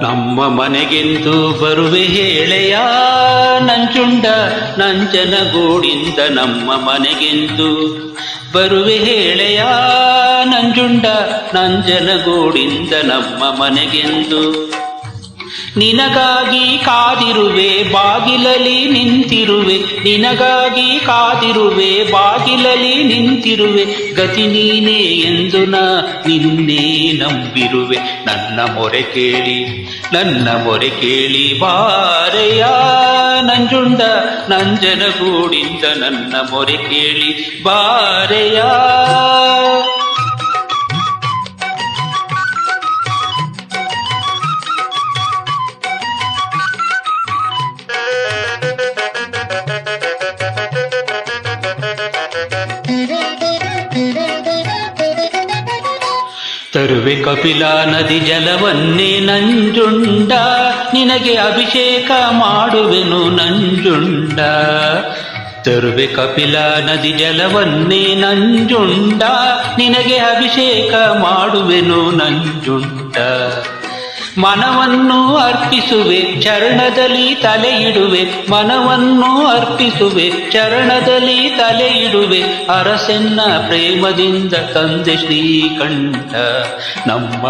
ನಮ್ಮ ಮನೆಗೆಂದು ಬರುವೆ ಹೇಳೆಯ ನಂಜುಂಡ ನಂಜನಗೂಡಿಂದ ನಮ್ಮ ಮನೆಗೆಂದು ಬರುವೆ ಹೇಳೆಯ ನಂಜುಂಡ ನಂಜನಗೂಡಿಂದ ನಮ್ಮ ಮನೆಗೆಂದು ನಿನಗಾಗಿ ಕಾದಿರುವೆ ಬಾಗಿಲಲಿ ನಿಂತಿರುವೆ ನಿನಗಾಗಿ ಕಾದಿರುವೆ ಬಾಗಿಲಲಿ ನಿಂತಿರುವೆ ಗತಿ ನೀನೇ ಎಂದು ನಾ ನಿನ್ನೆ ನಂಬಿರುವೆ ನನ್ನ ಮೊರೆ ಕೇಳಿ ಬಾರೆಯ ನಂಜುಂಡ ನಂಜನಗೂಡಿಂದ ನನ್ನ ಮೊರೆ ಕೇಳಿ ಬಾರೆಯ ತರುವೆ ಕಪಿಲಾ ನದಿ ಜಲವನ್ನೇ ನಂಜುಂಡ ನಿನಗೆ ಅಭಿಷೇಕ ಮಾಡುವೆನು ನಂಜುಂಡ ತರುವೆ ಕಪಿಲಾ ನದಿ ಜಲವನ್ನೇ ನಂಜುಂಡ ನಿನಗೆ ಅಭಿಷೇಕ ಮಾಡುವೆನು ನಂಜುಂಡ ಮನವನ್ನು ಅರ್ಪಿಸುವೆ ಚರಣದಲ್ಲಿ ತಲೆ ಇಡುವೆ ಮನವನ್ನು ಅರ್ಪಿಸುವೆ ಚರಣದಲ್ಲಿ ತಲೆ ಇಡುವೆ ಅರಸೆನ್ನ ಪ್ರೇಮದಿಂದ ತಂದೆ ಶ್ರೀಕಂಠ ನಮ್ಮ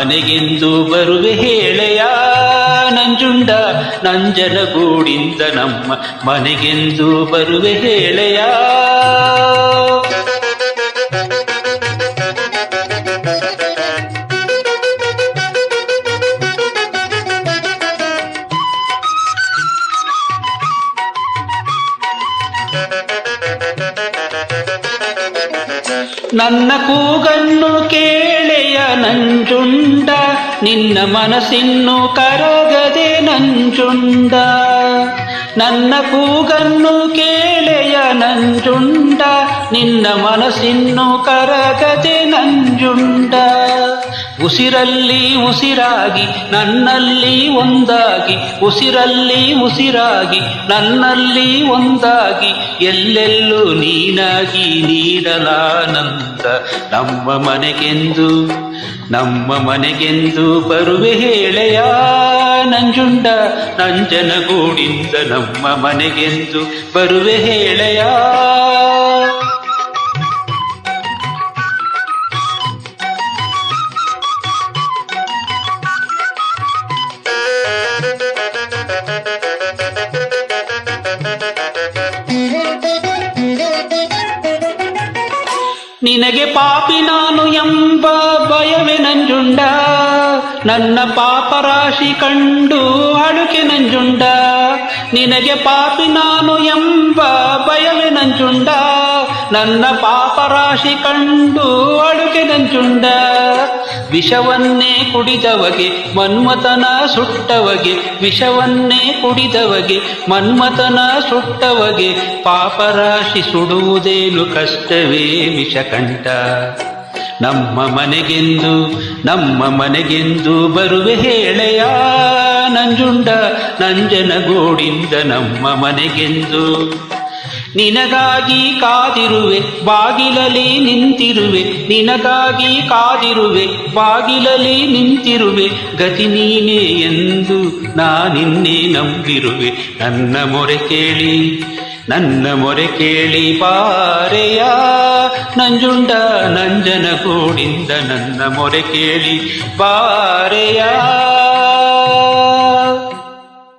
ಮನೆಗೆಂದು ಬರುವೆ ಹೇಳೆಯ ನಂಜುಂಡ ನಂಜನಗೂಡಿಂದ ನಮ್ಮ ಮನೆಗೆಂದು ಬರುವೆ ಹೇಳೆಯ ನನ್ನ ಕೂಗನ್ನು ಕೇಳೆಯ ನಂಜುಂಡ ನಿನ್ನ ಮನಸ್ಸಿನ್ನು ಕರಗದೆ ನಂಜುಂಡ ನನ್ನ ಕೂಗನ್ನು ಕೇಳೆಯ ನಂಜುಂಡ ನಿನ್ನ ಮನಸ್ಸಿನ್ನು ಕರಗದೆ ನಂಜುಂಡ ಉಸಿರಲ್ಲಿ ಉಸಿರಾಗಿ ನನ್ನಲ್ಲಿ ಒಂದಾಗಿ ಉಸಿರಲ್ಲಿ ಉಸಿರಾಗಿ ನನ್ನಲ್ಲಿ ಒಂದಾಗಿ ಎಲ್ಲೆಲ್ಲೂ ನೀನಾಗಿ ನೀಡಲಾನಂದ ನಮ್ಮ ಮನೆಗೆಂದು ಬರುವೆ ಹೇಳೆಯ ನಂಜುಂಡ ನಂಜನಗೂಡಿಂದ ನಮ್ಮ ಮನೆಗೆಂದು ಬರುವೆ ಹೇಳೆಯ ನಿನಗೆ ಪಾಪಿ ನಾನು ಎಂಬ ಭಯವೇ ನಂಜುಂಡ ನನ್ನ ಪಾಪರಾಶಿ ಕಂಡು ಅಡುಕೆ ನಂಜುಂಡ ನಿನಗೆ ಪಾಪಿ ನಾನು ಎಂಬ ಭಯವೇ ನಂಜುಂಡ ನನ್ನ ಪಾಪರಾಶಿ ಕಂಡು ಅಡುಕೆ ನಂಜುಂಡ ವಿಷವನ್ನೇ ಕುಡಿದವಗೆ ಮನ್ಮಥನ ಸುಟ್ಟವಗೆ ವಿಷವನ್ನೇ ಕುಡಿದವಗೆ ಮನ್ಮಥನ ಸುಟ್ಟವಗೆ ಪಾಪರಾಶಿ ಸುಡುವುದೇನು ಕಷ್ಟವೇ ವಿಷಕಂಠ ನಮ್ಮ ಮನೆಗೆಂದು ಬರುವೆ ಹೇಳೆಯ ನಂಜುಂಡ ನಂಜನಗೂಡಿಂದ ನಮ್ಮ ಮನೆಗೆಂದು ನಿನಗಾಗಿ ಕಾದಿರುವೆ ಬಾಗಿಲಲಿ ನಿಂತಿರುವೆ ನಿನಗಾಗಿ ಕಾದಿರುವೆ ಬಾಗಿಲಲಿ ನಿಂತಿರುವೆ ಗತಿ ನೀನೇ ಎಂದು ನಾನಿನ್ನೆ ನಂಬಿರುವೆ ನನ್ನ ಮೊರೆ ಕೇಳಿ ಬಾರೆಯ ನಂಜುಂಡ ನಂಜನಗೂಡಿಂದ ನನ್ನ ಮೊರೆ ಕೇಳಿ ಬಾರೆಯ